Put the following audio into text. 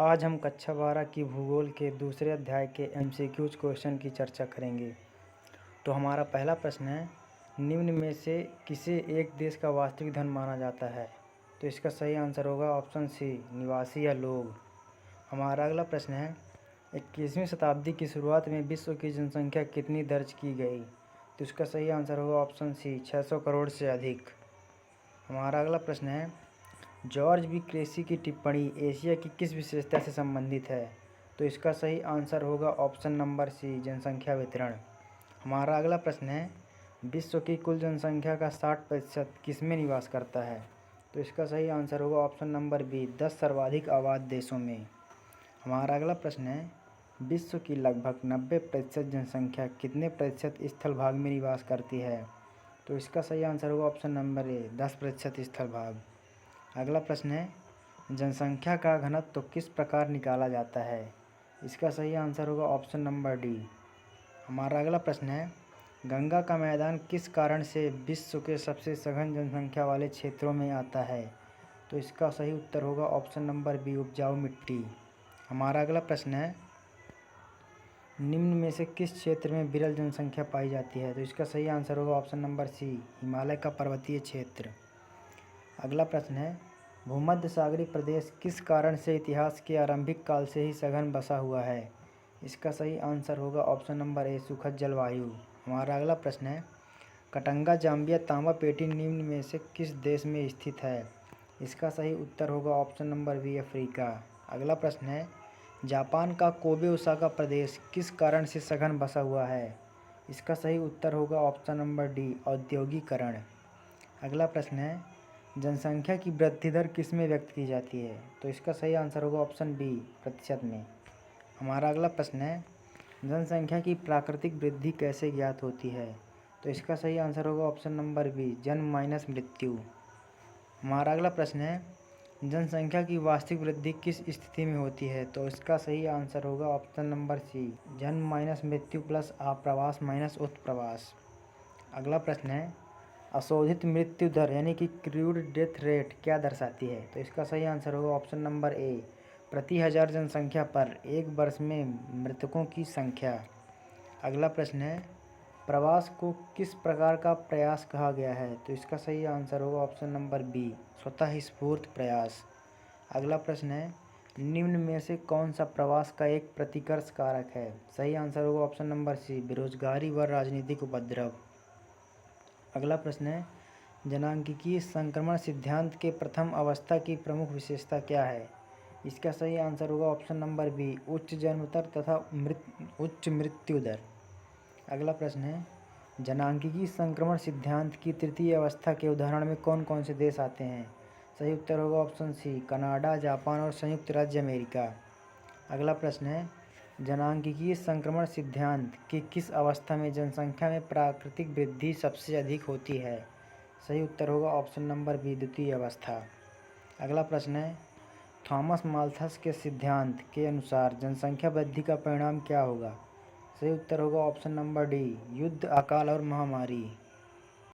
आज हम कक्षा 12 की भूगोल के दूसरे अध्याय के एमसीक्यूज क्वेश्चन की चर्चा करेंगे। तो हमारा पहला प्रश्न है, निम्न में से किसे एक देश का वास्तविक धन माना जाता है? तो इसका सही आंसर होगा ऑप्शन सी, निवासी या लोग। हमारा अगला प्रश्न है, 21वीं शताब्दी की शुरुआत में विश्व की जनसंख्या कितनी दर्ज की गई? तो इसका सही आंसर होगा ऑप्शन सी, 600 करोड़ से अधिक। हमारा अगला प्रश्न है, जॉर्ज बी क्रेसी की टिप्पणी एशिया की किस विशेषता से संबंधित है? तो इसका सही आंसर होगा ऑप्शन नंबर सी, जनसंख्या वितरण। हमारा अगला प्रश्न है, विश्व की कुल जनसंख्या का 60% किसमें निवास करता है? तो इसका सही आंसर होगा ऑप्शन नंबर बी, 10 सर्वाधिक आबाद देशों में। हमारा अगला प्रश्न है, विश्व की लगभग 90% जनसंख्या कितने प्रतिशत स्थल भाग में निवास करती है? तो इसका सही आंसर होगा ऑप्शन नंबर ए, 10% स्थल भाग। अगला प्रश्न है, जनसंख्या का घनत्व तो किस प्रकार निकाला जाता है? इसका सही आंसर होगा ऑप्शन नंबर डी। हमारा अगला प्रश्न है, गंगा का मैदान किस कारण से विश्व के सबसे सघन जनसंख्या वाले क्षेत्रों में आता है? तो इसका सही उत्तर होगा ऑप्शन नंबर बी, उपजाऊ मिट्टी। हमारा अगला प्रश्न है, निम्न में से किस क्षेत्र में विरल जनसंख्या पाई जाती है? तो इसका सही आंसर होगा ऑप्शन नंबर सी, हिमालय का पर्वतीय क्षेत्र। अगला प्रश्न है, भूमध्य सागरीय प्रदेश किस कारण से इतिहास के आरंभिक काल से ही सघन बसा हुआ है? इसका सही आंसर होगा ऑप्शन नंबर ए, सुखद जलवायु। हमारा अगला प्रश्न है, कटंगा जाम्बिया तांबा पेटी निम्न में से किस देश में स्थित है? इसका सही उत्तर होगा ऑप्शन नंबर बी, अफ्रीका। अगला प्रश्न है, जापान का कोबे ओसाका प्रदेश किस कारण से सघन बसा हुआ है? इसका सही उत्तर होगा ऑप्शन नंबर डी, औद्योगिकरण। अगला प्रश्न है, जनसंख्या की वृद्धि दर किस में व्यक्त की जाती है? तो इसका सही आंसर होगा ऑप्शन बी, प्रतिशत में। हमारा अगला प्रश्न है, जनसंख्या की प्राकृतिक वृद्धि कैसे ज्ञात होती है? तो इसका सही आंसर होगा ऑप्शन नंबर बी, जन्म माइनस मृत्यु। हमारा अगला प्रश्न है, जनसंख्या की वास्तविक वृद्धि किस स्थिति में होती है? तो इसका सही आंसर होगा ऑप्शन नंबर सी, जन्म माइनस मृत्यु प्लस आप्रवास माइनस उत्प्रवास। अगला प्रश्न है, अशोधित मृत्यु दर यानी कि क्रूड डेथ रेट क्या दर्शाती है? तो इसका सही आंसर होगा ऑप्शन नंबर ए, प्रति 1000 जनसंख्या पर एक वर्ष में मृतकों की संख्या। अगला प्रश्न है, प्रवास को किस प्रकार का प्रयास कहा गया है? तो इसका सही आंसर होगा ऑप्शन नंबर बी, स्वतः स्फूर्त प्रयास। अगला प्रश्न है, निम्न में से कौन सा प्रवास का एक प्रतिकर्ष कारक है? सही आंसर होगा ऑप्शन नंबर सी, बेरोजगारी व राजनीतिक उपद्रव। अगला प्रश्न है, जनांकीय संक्रमण सिद्धांत के प्रथम अवस्था की प्रमुख विशेषता क्या है? इसका सही आंसर होगा ऑप्शन नंबर बी, उच्च जन्म दर तथा उच्च मृत्यु दर। अगला प्रश्न है, जनांकीय संक्रमण सिद्धांत की तृतीय अवस्था के उदाहरण में कौन कौन से देश आते हैं? सही उत्तर होगा ऑप्शन सी, कनाडा, जापान और संयुक्त राज्य अमेरिका। अगला प्रश्न है, जनांकीय संक्रमण सिद्धांत की किस अवस्था में जनसंख्या में प्राकृतिक वृद्धि सबसे अधिक होती है? सही उत्तर होगा ऑप्शन नंबर बी, द्वितीय अवस्था। अगला प्रश्न है, थॉमस माल्थस के सिद्धांत के अनुसार जनसंख्या वृद्धि का परिणाम क्या होगा? सही उत्तर होगा ऑप्शन नंबर डी, युद्ध, अकाल और महामारी।